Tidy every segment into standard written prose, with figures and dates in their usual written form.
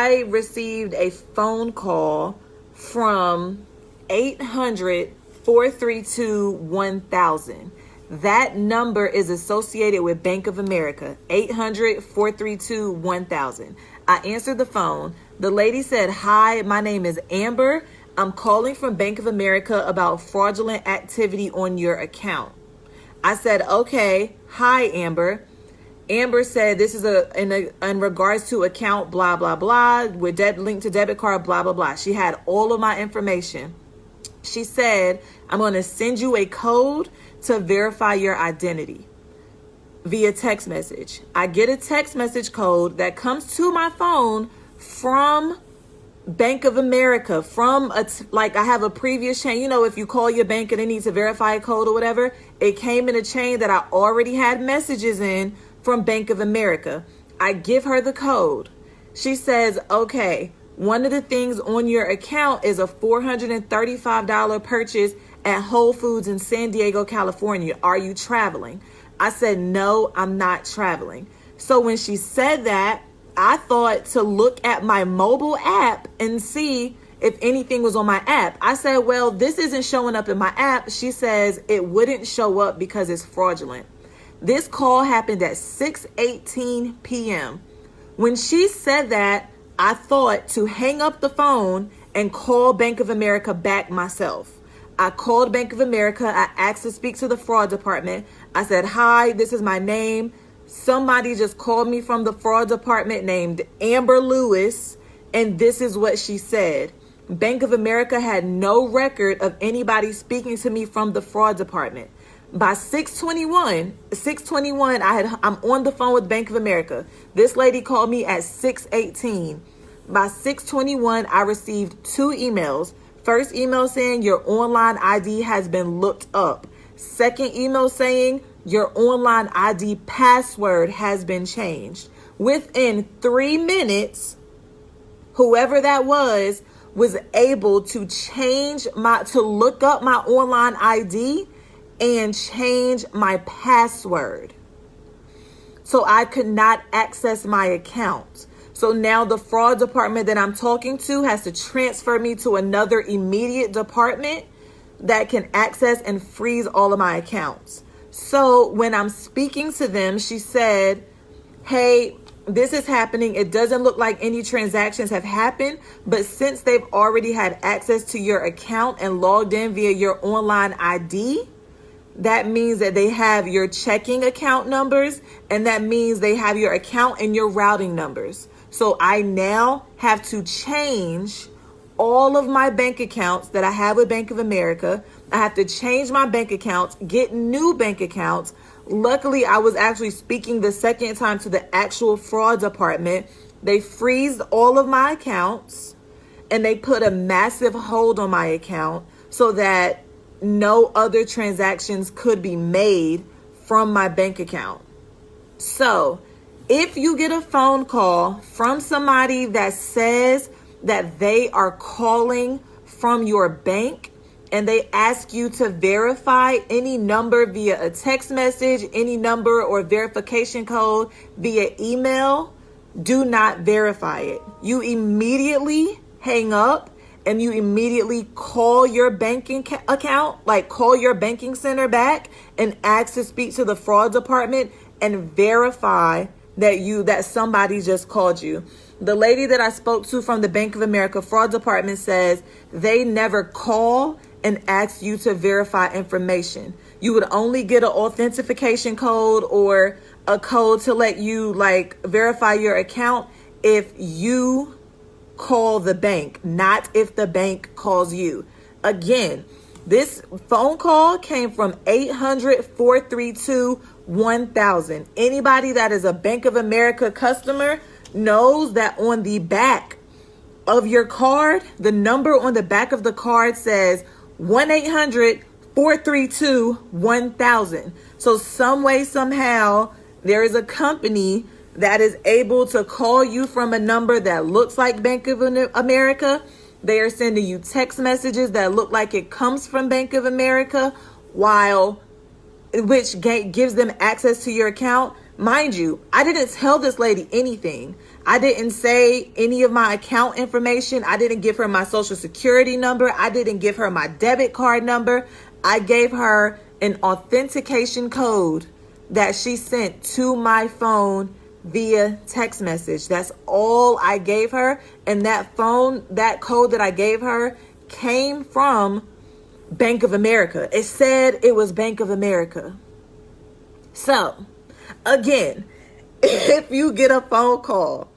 I received a phone call from 800-432-1000. That number is associated with Bank of America, 800-432-1000. I answered the phone. The lady said, "Hi, my name is Amber. I'm calling from Bank of America about fraudulent activity on your account." I said, "Okay. Hi, Amber." Amber said, "This is in regards to account blah, blah, blah, with link to debit card, blah, blah, blah." She had all of my information. She said, "I'm going to send you a code to verify your identity via text message." I get a text message code that comes to my phone from Bank of America, I have a previous chain. You know, if you call your bank and they need to verify a code or whatever, it came in a chain that I already had messages in from Bank of America. I give her the code. She says, "Okay, one of the things on your account is a $435 purchase at Whole Foods in San Diego, California. Are you traveling?" I said, "No, I'm not traveling." So when she said that, I thought to look at my mobile app and see if anything was on my app. I said, "Well, this isn't showing up in my app." She says it wouldn't show up because it's fraudulent. This call happened at 6:18 p.m. When she said that, I thought to hang up the phone and call Bank of America back myself. I called Bank of America. I asked to speak to the fraud department. I said, "Hi, this is my name. Somebody just called me from the fraud department named Amber Lewis, and this is what she said." Bank of America had no record of anybody speaking to me from the fraud department. By 6:21, I'm on the phone with Bank of America. This lady called me at 6:18. By 6:21, I received 2 emails. First email saying your online ID has been looked up. Second email saying your online ID password has been changed. Within 3 minutes, whoever that was able to look up my online ID and change my password. So I could not access my account. So now the fraud department that I'm talking to has to transfer me to another immediate department that can access and freeze all of my accounts. So when I'm speaking to them, she said, "Hey, this is happening. It doesn't look like any transactions have happened, but since they've already had access to your account and logged in via your online ID, that means that they have your checking account numbers, and that means they have your account and your routing numbers. So I now have to change all of my bank accounts that I have with Bank of America. I have to change my bank accounts, get new bank accounts." Luckily, I was actually speaking the second time to the actual fraud department. They freezed all of my accounts and they put a massive hold on my account so that no other transactions could be made from my bank account. So if you get a phone call from somebody that says that they are calling from your bank and they ask you to verify any number via a text message, any number or verification code via email, do not verify it. You immediately hang up and you immediately call your banking account, like call your banking center back and ask to speak to the fraud department and verify that somebody just called you. The lady that I spoke to from the Bank of America fraud department says they never call and ask you to verify information. You would only get an authentication code or a code to let you verify your account if you call the bank, not if the bank calls you. Again, this phone call came from 800-432-1000. Anybody that is a Bank of America customer knows that on the back of your card, the number on the back of the card says 1-800-432-1000. So some way, somehow, there is a company that is able to call you from a number that looks like Bank of America. They are sending you text messages that look like it comes from Bank of America, which gives them access to your account. Mind you, I didn't tell this lady anything. I didn't say any of my account information. I didn't give her my social security number. I didn't give her my debit card number. I gave her an authentication code that she sent to my phone via text message. That's all I gave her. And that code that I gave her came from Bank of America. It said it was Bank of America. So, again, if you get a phone call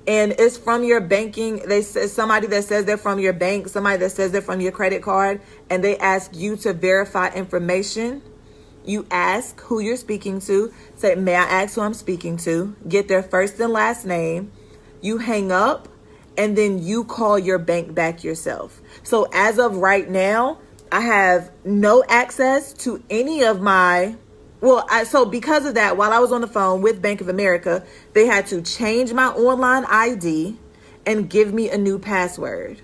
and it's from your banking, they say somebody that says they're from your bank, somebody that says they're from your credit card, and they ask you to verify information, you ask who you're speaking to. Say, may I ask who I'm speaking to? Get their first and last name. You hang up, and then you call your bank back yourself. So as of right now, I have no access to any of my, so because of that, while I was on the phone with Bank of America, they had to change my online ID and give me a new password.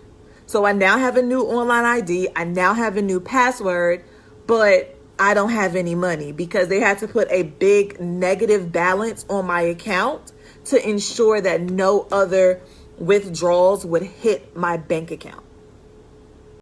So I now have a new online ID. I now have a new password, but I don't have any money because they had to put a big negative balance on my account to ensure that no other withdrawals would hit my bank account.